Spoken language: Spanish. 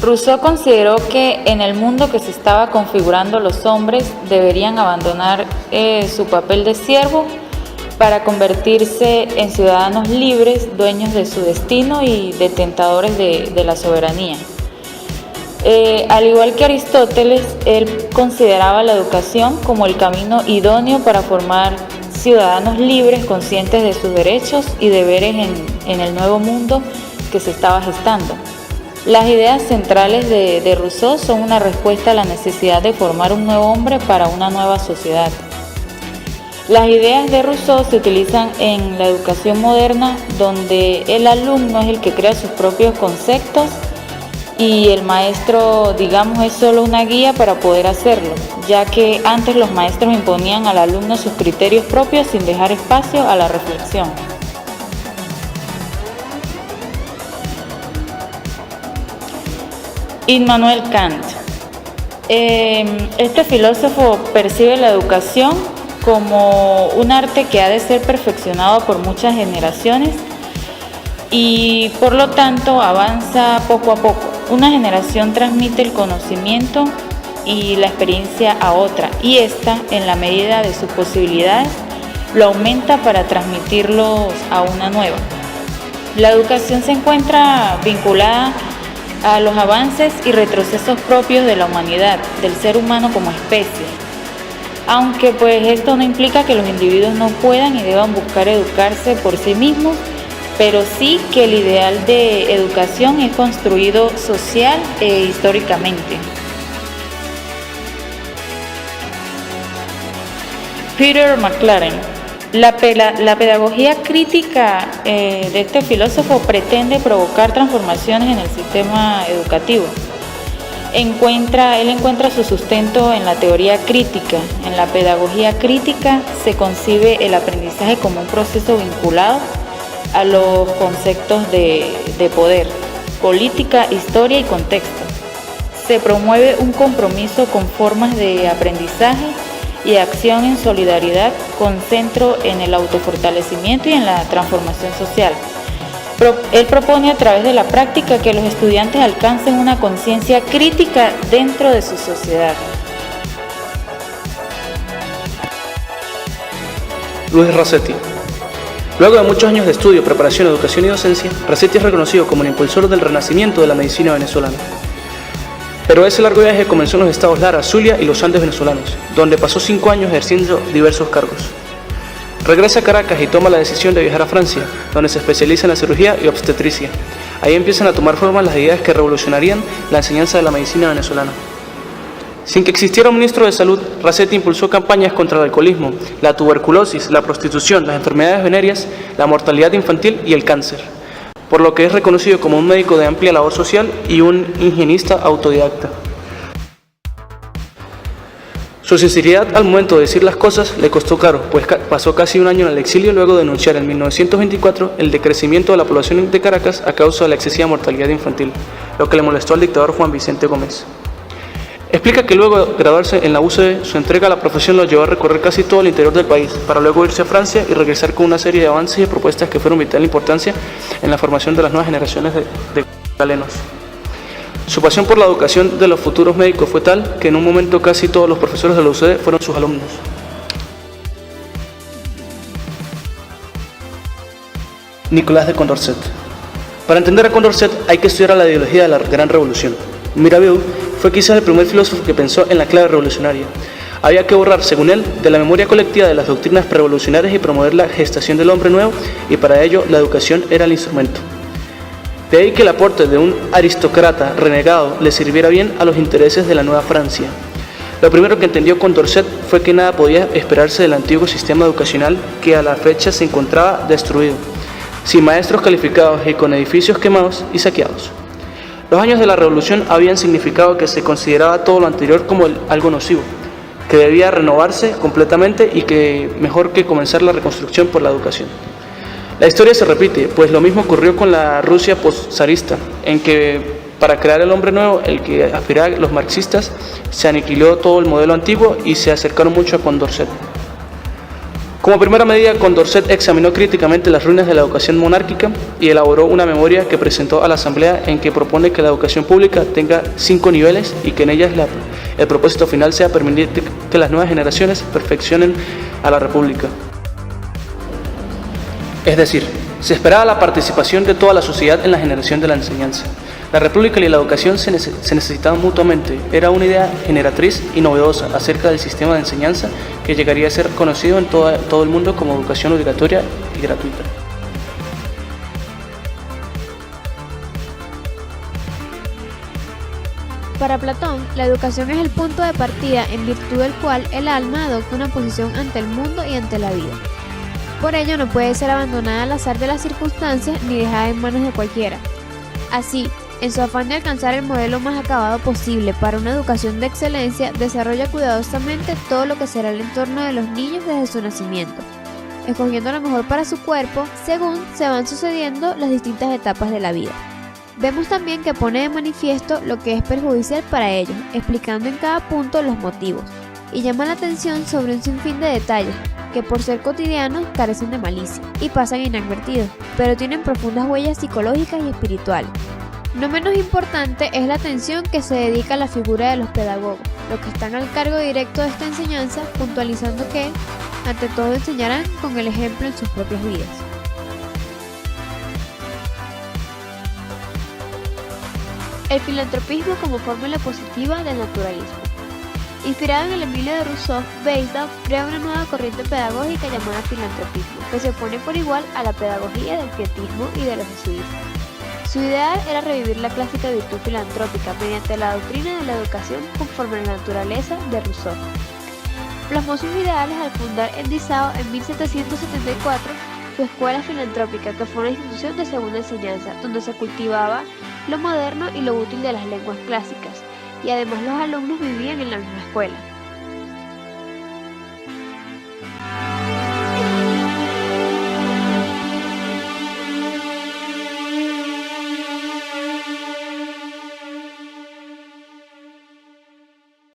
Rousseau consideró que en el mundo que se estaba configurando los hombres deberían abandonar su papel de siervo para convertirse en ciudadanos libres, dueños de su destino y detentadores de la soberanía. Al igual que Aristóteles, él consideraba la educación como el camino idóneo para formar ciudadanos libres, conscientes de sus derechos y deberes en el nuevo mundo que se estaba gestando. Las ideas centrales de Rousseau son una respuesta a la necesidad de formar un nuevo hombre para una nueva sociedad. Las ideas de Rousseau se utilizan en la educación moderna, donde el alumno es el que crea sus propios conceptos y el maestro, digamos, es solo una guía para poder hacerlo, ya que antes los maestros imponían al alumno sus criterios propios sin dejar espacio a la reflexión. Immanuel Kant. Este filósofo percibe la educación como un arte que ha de ser perfeccionado por muchas generaciones y por lo tanto avanza poco a poco. Una generación transmite el conocimiento y la experiencia a otra y ésta, en la medida de sus posibilidades, lo aumenta para transmitirlos a una nueva. La educación se encuentra vinculada a los avances y retrocesos propios de la humanidad, del ser humano como especie. Aunque pues esto no implica que los individuos no puedan y deban buscar educarse por sí mismos, pero sí que el ideal de educación es construido social e históricamente. Peter McLaren. La pedagogía crítica de este filósofo pretende provocar transformaciones en el sistema educativo. Él encuentra su sustento en la teoría crítica. En la pedagogía crítica se concibe el aprendizaje como un proceso vinculado a los conceptos de poder, política, historia y contexto. Se promueve un compromiso con formas de aprendizaje y acción en solidaridad con centro en el autofortalecimiento y en la transformación social. Él propone a través de la práctica que los estudiantes alcancen una conciencia crítica dentro de su sociedad. Luis Rasetti. Luego de muchos años de estudio, preparación, educación y docencia, Rasetti es reconocido como el impulsor del renacimiento de la medicina venezolana. Pero ese largo viaje comenzó en los estados Lara, Zulia y los Andes venezolanos, donde pasó 5 años ejerciendo diversos cargos. Regresa a Caracas y toma la decisión de viajar a Francia, donde se especializa en la cirugía y obstetricia. Ahí empiezan a tomar forma las ideas que revolucionarían la enseñanza de la medicina venezolana. Sin que existiera un ministro de salud, Rasetti impulsó campañas contra el alcoholismo, la tuberculosis, la prostitución, las enfermedades venéreas, la mortalidad infantil y el cáncer, por lo que es reconocido como un médico de amplia labor social y un higienista autodidacta. Su sinceridad al momento de decir las cosas le costó caro, pues pasó casi un año en el exilio luego de denunciar en 1924 el decrecimiento de la población de Caracas a causa de la excesiva mortalidad infantil, lo que le molestó al dictador Juan Vicente Gómez. Explica que luego de graduarse en la UCB, su entrega a la profesión lo llevó a recorrer casi todo el interior del país, para luego irse a Francia y regresar con una serie de avances y propuestas que fueron de vital importancia en la formación de las nuevas generaciones de galenos. Su pasión por la educación de los futuros médicos fue tal que en un momento casi todos los profesores de la UCB fueron sus alumnos. Nicolás de Condorcet. Para entender a Condorcet hay que estudiar la ideología de la Gran Revolución. Mirabeau fue quizás el primer filósofo que pensó en la clave revolucionaria. Había que borrar, según él, de la memoria colectiva de las doctrinas prerevolucionarias y promover la gestación del hombre nuevo, y para ello la educación era el instrumento. De ahí que el aporte de un aristócrata renegado le sirviera bien a los intereses de la nueva Francia. Lo primero que entendió Condorcet fue que nada podía esperarse del antiguo sistema educacional que a la fecha se encontraba destruido, sin maestros calificados y con edificios quemados y saqueados. Los años de la Revolución habían significado que se consideraba todo lo anterior como algo nocivo, que debía renovarse completamente y que mejor que comenzar la reconstrucción por la educación. La historia se repite, pues lo mismo ocurrió con la Rusia postzarista, en que para crear el hombre nuevo, el que aspiraban los marxistas, se aniquiló todo el modelo antiguo y se acercaron mucho a Condorcet. Como primera medida, Condorcet examinó críticamente las ruinas de la educación monárquica y elaboró una memoria que presentó a la Asamblea en que propone que la educación pública tenga 5 niveles y que en ellas el propósito final sea permitir que las nuevas generaciones perfeccionen a la República. Es decir, se esperaba la participación de toda la sociedad en la generación de la enseñanza. La República y la educación se necesitaban mutuamente. Era una idea generatriz y novedosa acerca del sistema de enseñanza que llegaría a ser conocido en todo el mundo como educación obligatoria y gratuita. Para Platón, la educación es el punto de partida en virtud del cual el alma adopta una posición ante el mundo y ante la vida. Por ello no puede ser abandonada al azar de las circunstancias ni dejada en manos de cualquiera. Así, en su afán de alcanzar el modelo más acabado posible para una educación de excelencia, desarrolla cuidadosamente todo lo que será el entorno de los niños desde su nacimiento, escogiendo lo mejor para su cuerpo según se van sucediendo las distintas etapas de la vida. Vemos también que pone de manifiesto lo que es perjudicial para ellos, explicando en cada punto los motivos, y llama la atención sobre un sinfín de detalles que por ser cotidianos carecen de malicia y pasan inadvertidos, pero tienen profundas huellas psicológicas y espirituales. No menos importante es la atención que se dedica a la figura de los pedagogos, los que están al cargo directo de esta enseñanza, puntualizando que, ante todo, enseñarán con el ejemplo en sus propias vidas. El filantropismo como fórmula positiva del naturalismo. Inspirado en el Emilio de Rousseau, Beisdorf crea una nueva corriente pedagógica llamada filantropismo, que se opone por igual a la pedagogía del pietismo y de los jesuitas. Su ideal era revivir la clásica virtud filantrópica mediante la doctrina de la educación conforme a la naturaleza de Rousseau. Plasmó sus ideales al fundar en Dessau en 1774 su escuela filantrópica, que fue una institución de segunda enseñanza, donde se cultivaba lo moderno y lo útil de las lenguas clásicas, y además los alumnos vivían en la misma escuela.